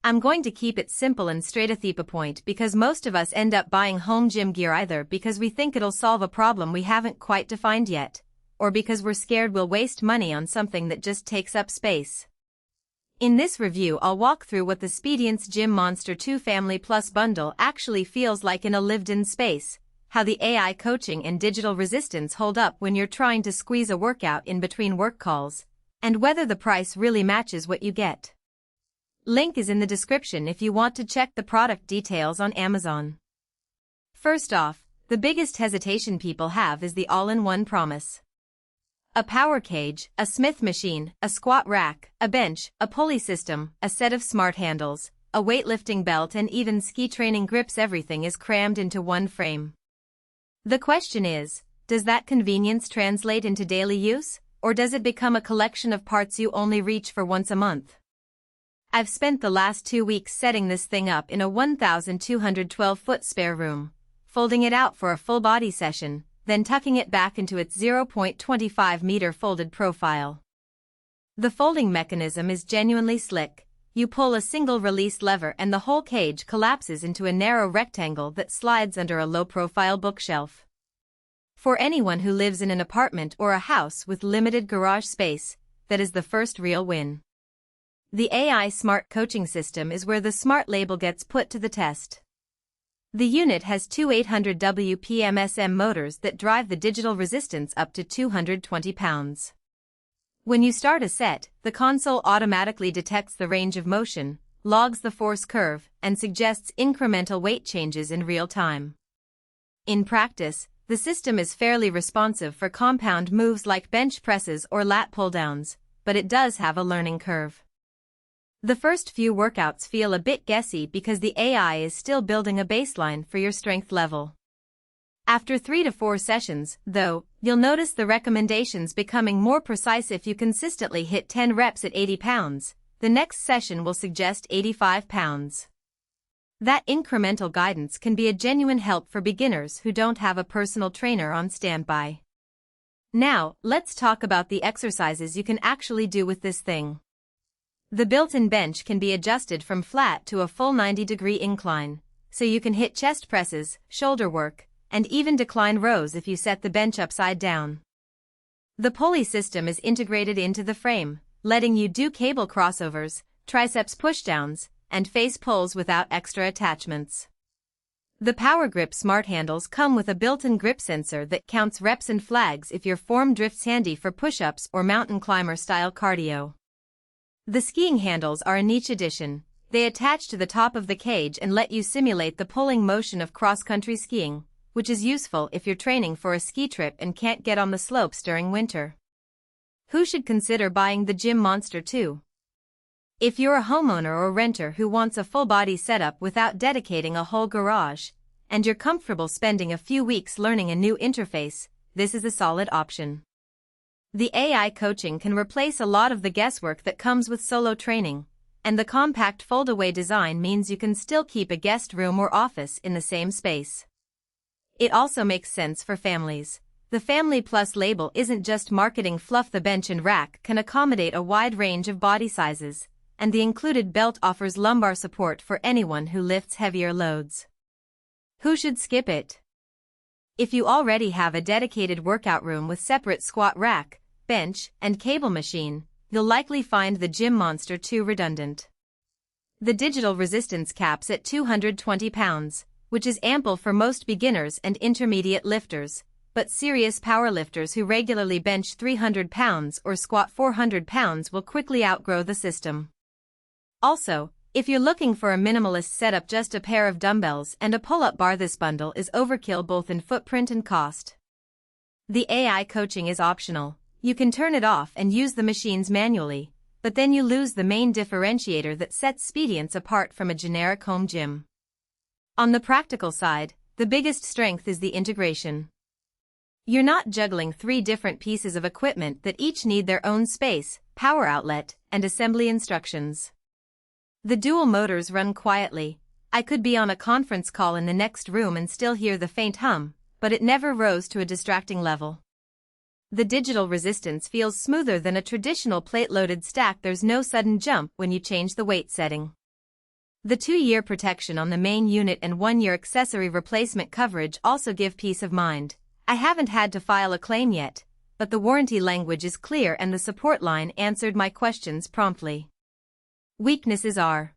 I'm going to keep it simple and straight at the point because most of us end up buying home gym gear either because we think it'll solve a problem we haven't quite defined yet, or because we're scared we'll waste money on something that just takes up space. In this review I'll walk through what the Speediance Gym Monster 2 Family Plus bundle actually feels like in a lived-in space, how the AI coaching and digital resistance hold up when you're trying to squeeze a workout in between work calls, and whether the price really matches what you get. Link is in the description if you want to check the product details on Amazon. First off, the biggest hesitation people have is the all-in-one promise. A power cage, a Smith machine, a squat rack, a bench, a pulley system, a set of smart handles, a weightlifting belt and even ski training grips, everything is crammed into one frame. The question is, does that convenience translate into daily use, or does it become a collection of parts you only reach for once a month? I've spent the last 2 weeks setting this thing up in a 1,212-foot spare room, folding it out for a full-body session, then tucking it back into its 0.25-meter folded profile. The folding mechanism is genuinely slick. You pull a single release lever and the whole cage collapses into a narrow rectangle that slides under a low-profile bookshelf. For anyone who lives in an apartment or a house with limited garage space, that is the first real win. The AI Smart Coaching System is where the smart label gets put to the test. The unit has two 800W PMSM motors that drive the digital resistance up to 220 pounds. When you start a set, the console automatically detects the range of motion, logs the force curve, and suggests incremental weight changes in real time. In practice, the system is fairly responsive for compound moves like bench presses or lat pull-downs, but it does have a learning curve. The first few workouts feel a bit guessy because the AI is still building a baseline for your strength level. After 3 to 4 sessions, though, you'll notice the recommendations becoming more precise. If you consistently hit 10 reps at 80 pounds, the next session will suggest 85 pounds. That incremental guidance can be a genuine help for beginners who don't have a personal trainer on standby. Now, let's talk about the exercises you can actually do with this thing. The built-in bench can be adjusted from flat to a full 90-degree incline, so you can hit chest presses, shoulder work, and even decline rows if you set the bench upside down. The pulley system is integrated into the frame, letting you do cable crossovers, triceps pushdowns, and face pulls without extra attachments. The PowerGrip smart handles come with a built-in grip sensor that counts reps and flags if your form drifts, handy for push-ups or mountain climber-style cardio. The skiing handles are a niche addition. They attach to the top of the cage and let you simulate the pulling motion of cross-country skiing, which is useful if you're training for a ski trip and can't get on the slopes during winter. Who should consider buying the Gym Monster 2? If you're a homeowner or renter who wants a full-body setup without dedicating a whole garage, and you're comfortable spending a few weeks learning a new interface, this is a solid option. The AI coaching can replace a lot of the guesswork that comes with solo training, and the compact fold-away design means you can still keep a guest room or office in the same space. It also makes sense for families. The Family Plus label isn't just marketing fluff. The bench and rack can accommodate a wide range of body sizes, and the included belt offers lumbar support for anyone who lifts heavier loads. Who should skip it? If you already have a dedicated workout room with separate squat rack, bench, and cable machine, you'll likely find the Gym Monster 2 redundant. The digital resistance caps at 220 pounds, which is ample for most beginners and intermediate lifters, but serious powerlifters who regularly bench 300 pounds or squat 400 pounds will quickly outgrow the system. Also, if you're looking for a minimalist setup, just a pair of dumbbells and a pull-up bar, this bundle is overkill both in footprint and cost. The AI coaching is optional. You can turn it off and use the machines manually, but then you lose the main differentiator that sets Speediance apart from a generic home gym. On the practical side, the biggest strength is the integration. You're not juggling 3 different pieces of equipment that each need their own space, power outlet, and assembly instructions. The dual motors run quietly. I could be on a conference call in the next room and still hear the faint hum, but it never rose to a distracting level. The digital resistance feels smoother than a traditional plate-loaded stack. There's no sudden jump when you change the weight setting. The 2-year protection on the main unit and 1-year accessory replacement coverage also give peace of mind. I haven't had to file a claim yet, but the warranty language is clear and the support line answered my questions promptly. Weaknesses are